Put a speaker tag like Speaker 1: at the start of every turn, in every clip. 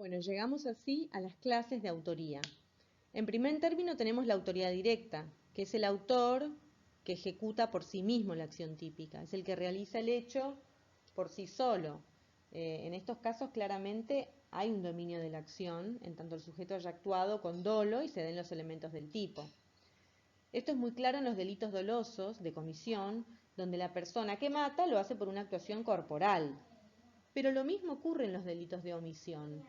Speaker 1: Bueno, llegamos así a las clases de autoría. En primer término tenemos la autoría directa, que es el autor que ejecuta por sí mismo la acción típica, es el que realiza el hecho por sí solo. En estos casos claramente hay un dominio de la acción, en tanto el sujeto haya actuado con dolo y se den los elementos del tipo. Esto es muy claro en los delitos dolosos de comisión, donde la persona que mata lo hace por una actuación corporal. Pero lo mismo ocurre en los delitos de omisión.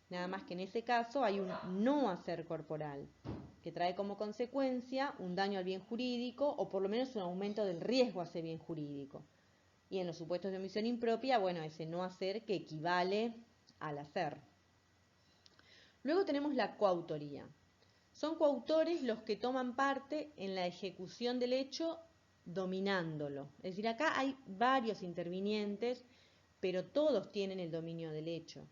Speaker 1: Nada más que en ese caso hay un no hacer corporal, que trae como consecuencia un daño al bien jurídico o por lo menos un aumento del riesgo a ese bien jurídico. Y en los supuestos de omisión impropia, bueno, ese no hacer que equivale al hacer. Luego tenemos la coautoría. Son coautores los que toman parte en la ejecución del hecho dominándolo. Es decir, acá hay varios intervinientes, pero todos tienen el dominio del hecho.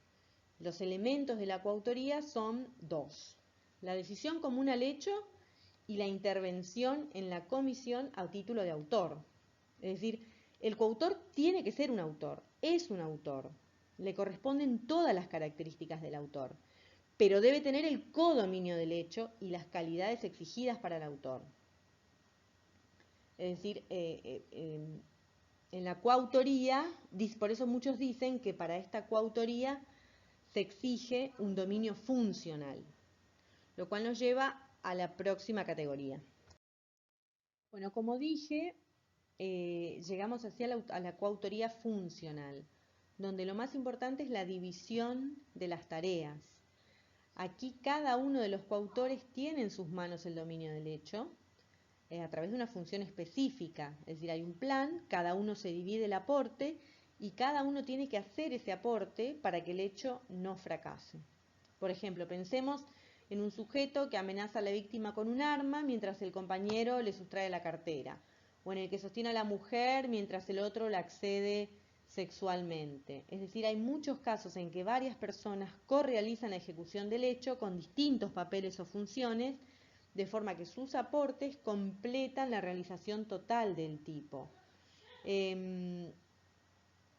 Speaker 1: Los elementos de la coautoría son dos: la decisión común al hecho y la intervención en la comisión a título de autor. Es decir, el coautor tiene que ser un autor, es un autor, le corresponden todas las características del autor, pero debe tener el codominio del hecho y las calidades exigidas para el autor. Es decir, en la coautoría, por eso muchos dicen que para esta coautoría se exige un dominio funcional, lo cual nos lleva a la próxima categoría. Bueno, como dije, llegamos así a la coautoría funcional, donde lo más importante es la división de las tareas. Aquí cada uno de los coautores tiene en sus manos el dominio del hecho a través de una función específica, es decir, hay un plan, cada uno se divide el aporte y cada uno tiene que hacer ese aporte para que el hecho no fracase. Por ejemplo, pensemos en un sujeto que amenaza a la víctima con un arma mientras el compañero le sustrae la cartera, o en el que sostiene a la mujer mientras el otro la accede sexualmente. Es decir, hay muchos casos en que varias personas correalizan la ejecución del hecho con distintos papeles o funciones, de forma que sus aportes completan la realización total del tipo.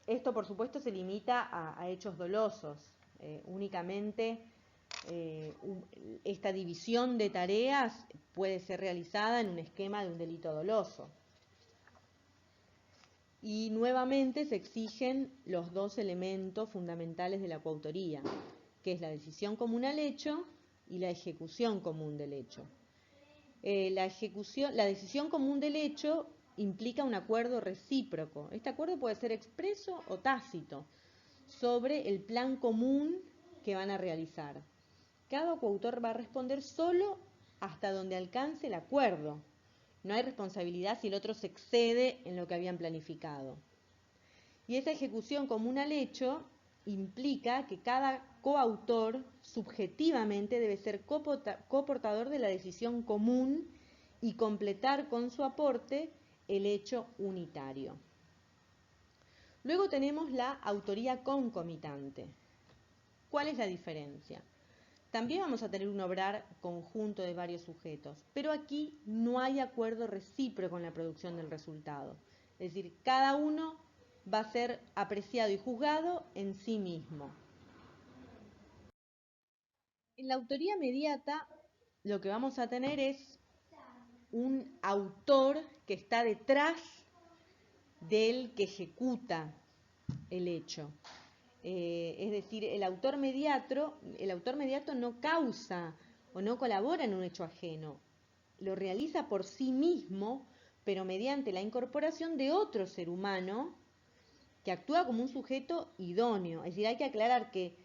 Speaker 1: Esto, por supuesto, se limita a hechos dolosos. Únicamente esta división de tareas puede ser realizada en un esquema de un delito doloso. Y nuevamente se exigen los dos elementos fundamentales de la coautoría, que es la decisión común al hecho y la ejecución común del hecho. La decisión común del hecho implica un acuerdo recíproco. Este acuerdo puede ser expreso o tácito sobre el plan común que van a realizar. Cada coautor va a responder solo hasta donde alcance el acuerdo. No hay responsabilidad si el otro se excede en lo que habían planificado. Y esa ejecución común al hecho implica que cada coautor subjetivamente debe ser coportador de la decisión común y completar con su aporte el hecho unitario. Luego tenemos la autoría concomitante. ¿Cuál es la diferencia? También vamos a tener un obrar conjunto de varios sujetos, pero aquí no hay acuerdo recíproco en la producción del resultado. Es decir, cada uno va a ser apreciado y juzgado en sí mismo. En la autoría mediata lo que vamos a tener es un autor que está detrás del que ejecuta el hecho. Es decir, el autor mediato no causa o no colabora en un hecho ajeno, lo realiza por sí mismo, pero mediante la incorporación de otro ser humano que actúa como un sujeto idóneo. Es decir, hay que aclarar que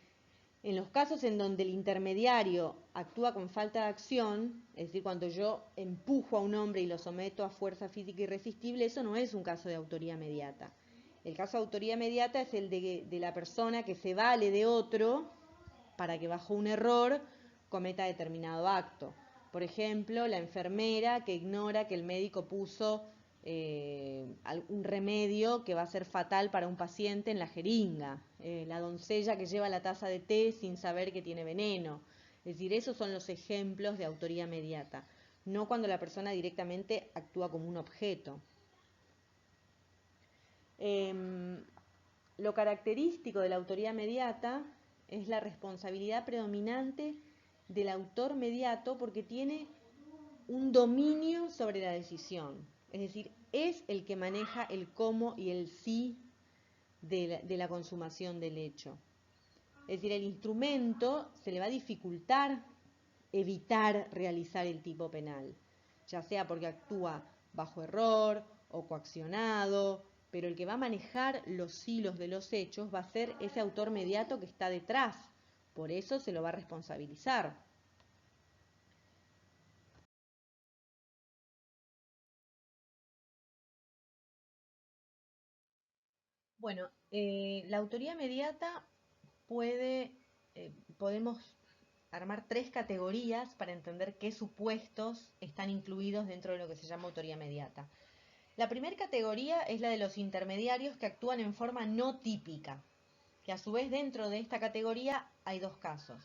Speaker 1: en los casos en donde el intermediario actúa con falta de acción, es decir, cuando yo empujo a un hombre y lo someto a fuerza física irresistible, eso no es un caso de autoría mediata. El caso de autoría mediata es el de la persona que se vale de otro para que bajo un error cometa determinado acto. Por ejemplo, la enfermera que ignora que el médico puso un remedio que va a ser fatal para un paciente en la jeringa. La doncella que lleva la taza de té sin saber que tiene veneno. Es decir, esos son los ejemplos de autoría mediata, no cuando la persona directamente actúa como un objeto. Lo característico de la autoría mediata es la responsabilidad predominante del autor mediato porque tiene un dominio sobre la decisión. Es decir, es el que maneja el cómo y el sí de la consumación del hecho. Es decir, el instrumento se le va a dificultar evitar realizar el tipo penal, ya sea porque actúa bajo error o coaccionado, pero el que va a manejar los hilos de los hechos va a ser ese autor mediato que está detrás. Por eso se lo va a responsabilizar. Bueno, la autoría mediata podemos armar tres categorías para entender qué supuestos están incluidos dentro de lo que se llama autoría mediata. La primera categoría es la de los intermediarios que actúan en forma no típica, que a su vez dentro de esta categoría hay dos casos.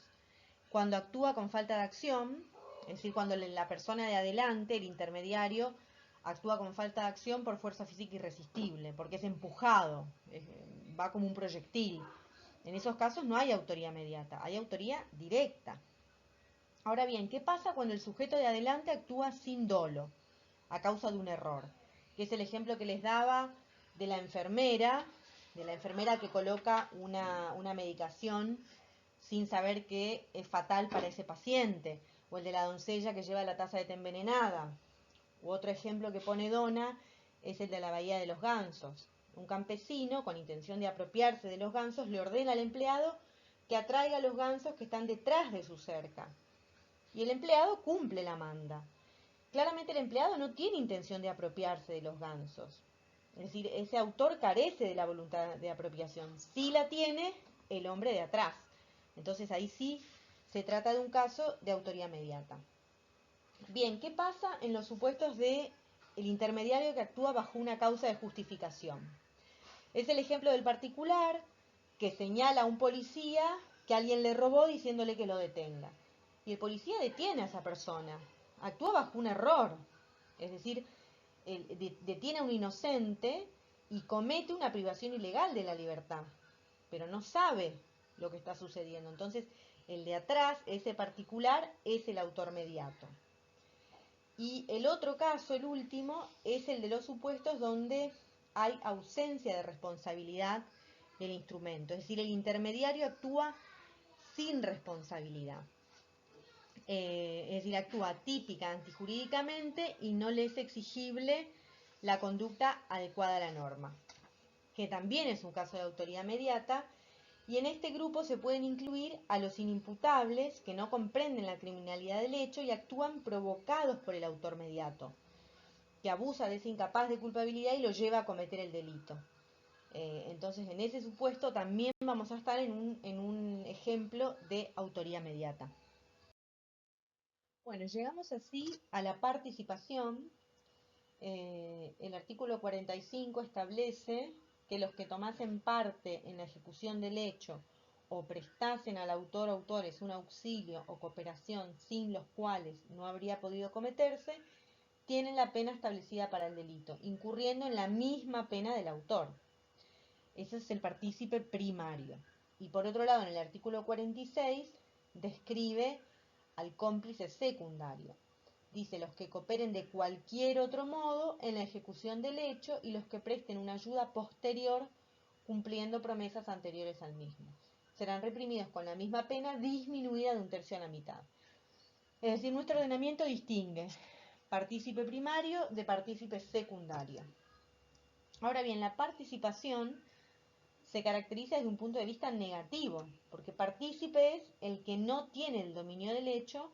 Speaker 1: Cuando actúa con falta de acción, es decir, cuando la persona de adelante, el intermediario, actúa con falta de acción por fuerza física irresistible, porque es empujado, va como un proyectil. En esos casos no hay autoría mediata, hay autoría directa. Ahora bien, ¿qué pasa cuando el sujeto de adelante actúa sin dolo, a causa de un error? Que es el ejemplo que les daba de la enfermera que coloca una medicación sin saber que es fatal para ese paciente, o el de la doncella que lleva la taza de té envenenada. U otro ejemplo que pone Donna es el de la bahía de los gansos. Un campesino, con intención de apropiarse de los gansos, le ordena al empleado que atraiga a los gansos que están detrás de su cerca. Y el empleado cumple la manda. Claramente el empleado no tiene intención de apropiarse de los gansos. Es decir, ese autor carece de la voluntad de apropiación. Sí la tiene el hombre de atrás. Entonces ahí sí se trata de un caso de autoría mediata. Bien, ¿qué pasa en los supuestos de el intermediario que actúa bajo una causa de justificación? Es el ejemplo del particular que señala a un policía que alguien le robó diciéndole que lo detenga. Y el policía detiene a esa persona. Actúa bajo un error. Es decir, detiene a un inocente y comete una privación ilegal de la libertad. Pero no sabe lo que está sucediendo. Entonces, el de atrás, ese particular, es el autor mediato. Y el otro caso, el último, es el de los supuestos donde hay ausencia de responsabilidad del instrumento. Es decir, el intermediario actúa sin responsabilidad. Es decir, actúa típica antijurídicamente y no le es exigible la conducta adecuada a la norma, que también es un caso de autoría mediata. Y en este grupo se pueden incluir a los inimputables que no comprenden la criminalidad del hecho y actúan provocados por el autor mediato, que abusa de ese incapaz de culpabilidad y lo lleva a cometer el delito. Entonces, en ese supuesto también vamos a estar en un ejemplo de autoría mediata. Bueno, llegamos así a la participación. El artículo 45 establece que los que tomasen parte en la ejecución del hecho o prestasen al autor o autores un auxilio o cooperación sin los cuales no habría podido cometerse, tienen la pena establecida para el delito, incurriendo en la misma pena del autor. Ese es el partícipe primario. Y por otro lado, en el artículo 46 describe al cómplice secundario. Dice los que cooperen de cualquier otro modo en la ejecución del hecho y los que presten una ayuda posterior cumpliendo promesas anteriores al mismo. Serán reprimidos con la misma pena disminuida de 1/3 a la mitad. Es decir, nuestro ordenamiento distingue partícipe primario de partícipe secundario. Ahora bien, la participación se caracteriza desde un punto de vista negativo, porque partícipe es el que no tiene el dominio del hecho,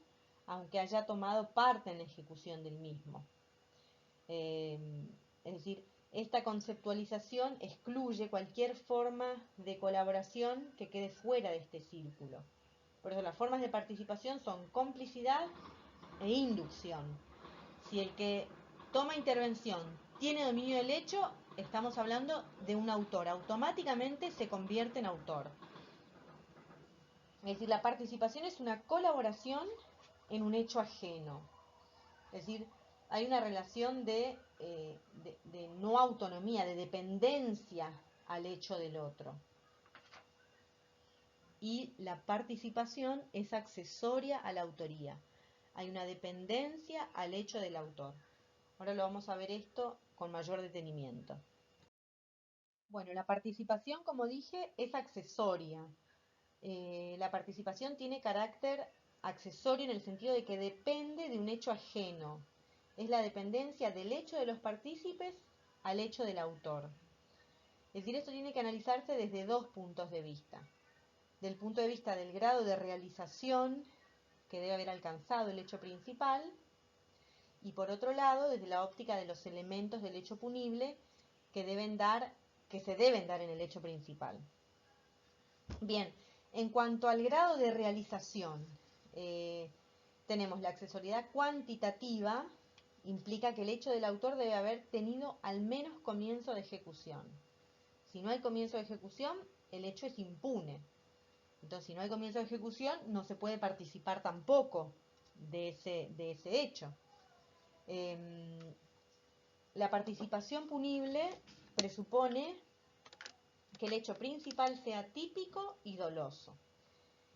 Speaker 1: aunque haya tomado parte en la ejecución del mismo. Es decir, esta conceptualización excluye cualquier forma de colaboración que quede fuera de este círculo. Por eso las formas de participación son complicidad e inducción. Si el que toma intervención tiene dominio del hecho, estamos hablando de un autor, automáticamente se convierte en autor. Es decir, la participación es una colaboración en un hecho ajeno. Es decir, hay una relación de no autonomía, de dependencia al hecho del otro. y la participación es accesoria a la autoría. Hay una dependencia al hecho del autor. Ahora lo vamos a ver esto con mayor detenimiento. Bueno, la participación, como dije, es accesoria. La participación tiene carácter accesorio en el sentido de que depende de un hecho ajeno. Es la dependencia del hecho de los partícipes al hecho del autor. Es decir, esto tiene que analizarse desde dos puntos de vista. Del punto de vista del grado de realización que debe haber alcanzado el hecho principal, y por otro lado, desde la óptica de los elementos del hecho punible que se deben dar en el hecho principal. Bien, en cuanto al grado de realización, tenemos la accesoriedad cuantitativa, implica que el hecho del autor debe haber tenido al menos comienzo de ejecución. Si no hay comienzo de ejecución, el hecho es impune. Entonces, si no hay comienzo de ejecución, no se puede participar tampoco de ese hecho. La participación punible presupone que el hecho principal sea típico y doloso,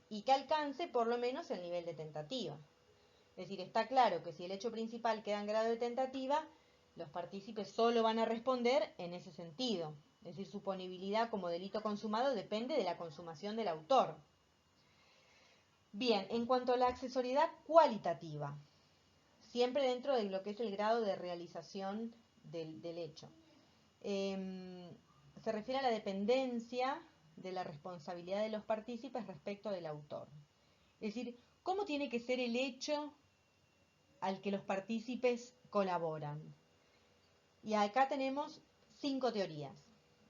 Speaker 1: y que alcance por lo menos el nivel de tentativa. Es decir, está claro que si el hecho principal queda en grado de tentativa, los partícipes solo van a responder en ese sentido. Es decir, su punibilidad como delito consumado depende de la consumación del autor. Bien, en cuanto a la accesoriedad cualitativa, siempre dentro de lo que es el grado de realización del hecho. Se refiere a la dependencia de la responsabilidad de los partícipes respecto del autor. Es decir, ¿cómo tiene que ser el hecho al que los partícipes colaboran? Y acá tenemos 5 teorías.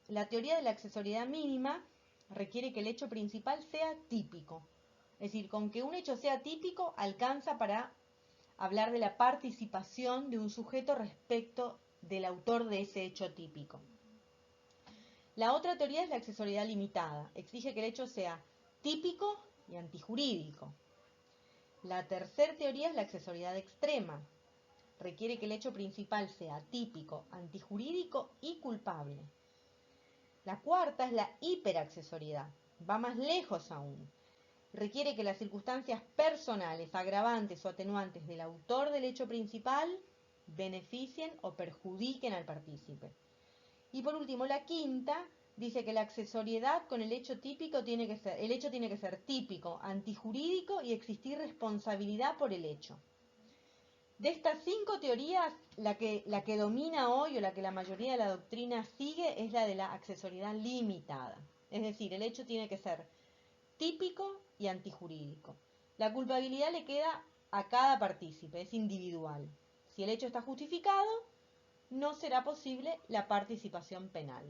Speaker 1: La teoría de la accesoriedad mínima requiere que el hecho principal sea típico. Es decir, con que un hecho sea típico alcanza para hablar de la participación de un sujeto respecto del autor de ese hecho típico. La otra teoría es la accesoriedad limitada. Exige que el hecho sea típico y antijurídico. La tercera teoría es la accesoriedad extrema. Requiere que el hecho principal sea típico, antijurídico y culpable. La cuarta es la hiperaccesoriedad. Va más lejos aún. Requiere que las circunstancias personales, agravantes o atenuantes del autor del hecho principal beneficien o perjudiquen al partícipe. Y por último, la quinta dice que la accesoriedad con el hecho típico el hecho tiene que ser típico, antijurídico y existir responsabilidad por el hecho. De estas 5 teorías, la que domina hoy o la que la mayoría de la doctrina sigue es la de la accesoriedad limitada. Es decir, el hecho tiene que ser típico y antijurídico. La culpabilidad le queda a cada partícipe, es individual. Si el hecho está justificado, no será posible la participación penal.